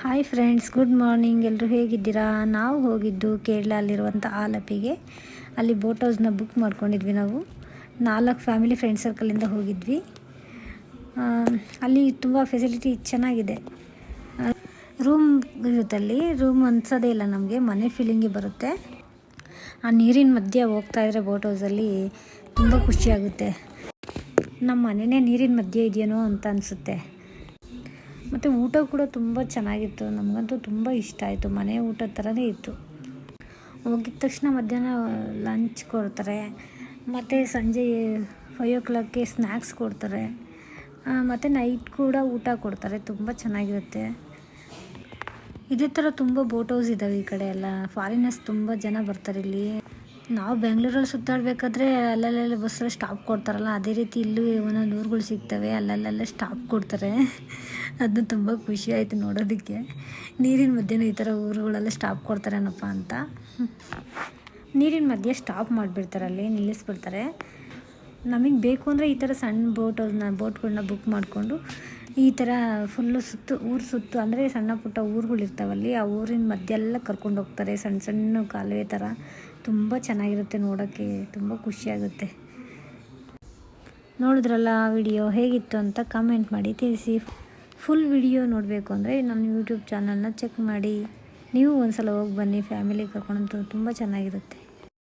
Hi friends, good morning. ಎಲ್ಲರೂ ಹೇಗಿದ್ದೀರಾ? ನಾವು ಹೋಗಿದ್ದು ಕೇರಳ ಅಲ್ಲಿರುವಂಥ ಆಲಪಿಗೆ. ಅಲ್ಲಿ ಬೋಟ್ ಹೌಸ್ನ ಬುಕ್ ಮಾಡ್ಕೊಂಡಿದ್ವಿ. ನಾವು 4 ಫ್ಯಾಮಿಲಿ ಫ್ರೆಂಡ್ ಸರ್ಕಲಿಂದ ಹೋಗಿದ್ವಿ. ಅಲ್ಲಿ ತುಂಬ ಫೆಸಿಲಿಟಿ ಚೆನ್ನಾಗಿದೆ. ರೂಮ್ ಇರುತ್ತಲ್ಲಿ, ರೂಮ್ ಅನ್ಸೋದೇ ಇಲ್ಲ ನಮಗೆ, ಮನೆ ಫೀಲಿಂಗೇ ಬರುತ್ತೆ. ಆ ನೀರಿನ ಮಧ್ಯೆ ಹೋಗ್ತಾ ಇದ್ರೆ ಬೋಟ್ ಹೌಸಲ್ಲಿ ತುಂಬ ಖುಷಿಯಾಗುತ್ತೆ. ನಮ್ಮ ಮನೆಯೇ ನೀರಿನ ಮಧ್ಯೆ ಇದೆಯೇನೋ ಅಂತ ಅನಿಸುತ್ತೆ. ಮತ್ತು ಊಟ ಕೂಡ ತುಂಬ ಚೆನ್ನಾಗಿತ್ತು. ನಮಗಂತೂ ತುಂಬ ಇಷ್ಟ ಆಯಿತು. ಮನೆ ಊಟದ ಥರನೇ ಇತ್ತು. ಹೋಗಿದ ತಕ್ಷಣ ಮಧ್ಯಾಹ್ನ ಲಂಚ್ ಕೊಡ್ತಾರೆ, ಮತ್ತು ಸಂಜೆ 5 o'clockಗೆ ಸ್ನ್ಯಾಕ್ಸ್ ಕೊಡ್ತಾರೆ, ಮತ್ತು ನೈಟ್ ಕೂಡ ಊಟ ಕೊಡ್ತಾರೆ. ತುಂಬ ಚೆನ್ನಾಗಿರುತ್ತೆ. ಇದೇ ಥರ ತುಂಬ ಬೋಟ್ ಹೌಸ್ ಇದ್ದಾವೆ ಈ ಕಡೆ ಎಲ್ಲ. ಫಾರಿನರ್ಸ್ ತುಂಬ ಜನ ಬರ್ತಾರೆ ಇಲ್ಲಿ. ನಾವು ಬೆಂಗಳೂರಲ್ಲಿ ಸುತ್ತಾಡಬೇಕಾದ್ರೆ ಅಲ್ಲಲ್ಲೆಲ್ಲ ಬಸ್ಸಲ್ಲಿ ಸ್ಟಾಪ್ ಕೊಡ್ತಾರಲ್ಲ, ಅದೇ ರೀತಿ ಇಲ್ಲೂ ಒಂದೊಂದು ಊರುಗಳು ಸಿಗ್ತವೆ, ಅಲ್ಲಲ್ಲೆಲ್ಲ ಸ್ಟಾಪ್ ಕೊಡ್ತಾರೆ. ಅದು ತುಂಬ ಖುಷಿ ಆಯಿತು ನೋಡೋದಕ್ಕೆ. ನೀರಿನ ಮಧ್ಯೆ ಈ ಥರ ಊರುಗಳೆಲ್ಲ ಸ್ಟಾಪ್ ಕೊಡ್ತಾರೇನಪ್ಪ ಅಂತ. ನೀರಿನ ಮಧ್ಯೆ ಸ್ಟಾಪ್ ಮಾಡಿಬಿಡ್ತಾರೆ, ಅಲ್ಲಿ ನಿಲ್ಲಿಸ್ಬಿಡ್ತಾರೆ. ನಮಗೆ ಬೇಕು ಅಂದರೆ ಈ ಥರ ಸಣ್ಣ ಬೋಟ್ಗಳನ್ನ ಬುಕ್ ಮಾಡಿಕೊಂಡು ಈ ಥರ ಫುಲ್ಲು ಊರು ಸುತ್ತು ಅಂದರೆ ಸಣ್ಣ ಪುಟ್ಟ ಊರುಗಳಿರ್ತಾವಲ್ಲಿ, ಆ ಊರಿನ ಮಧ್ಯೆ ಎಲ್ಲ ಕರ್ಕೊಂಡು ಹೋಗ್ತಾರೆ. ಸಣ್ಣ ಸಣ್ಣ ಕಾಲುವೆ ಥರ ತುಂಬ ಚೆನ್ನಾಗಿರುತ್ತೆ ನೋಡೋಕ್ಕೆ, ತುಂಬ ಖುಷಿಯಾಗುತ್ತೆ. ನೋಡಿದ್ರಲ್ಲ ವಿಡಿಯೋ ಹೇಗಿತ್ತು ಅಂತ ಕಮೆಂಟ್ ಮಾಡಿ ತಿಳಿಸಿ. ಫುಲ್ ವಿಡಿಯೋ ನೋಡಬೇಕು ಅಂದರೆ ನನ್ನ ಯೂಟ್ಯೂಬ್ ಚಾನಲ್ನ ಚೆಕ್ ಮಾಡಿ. ನೀವು ಒಂದು ಸಲ ಹೋಗಿ ಬನ್ನಿ, ಫ್ಯಾಮಿಲಿ ಕರ್ಕೊಂಡು, ತುಂಬ ಚೆನ್ನಾಗಿರುತ್ತೆ.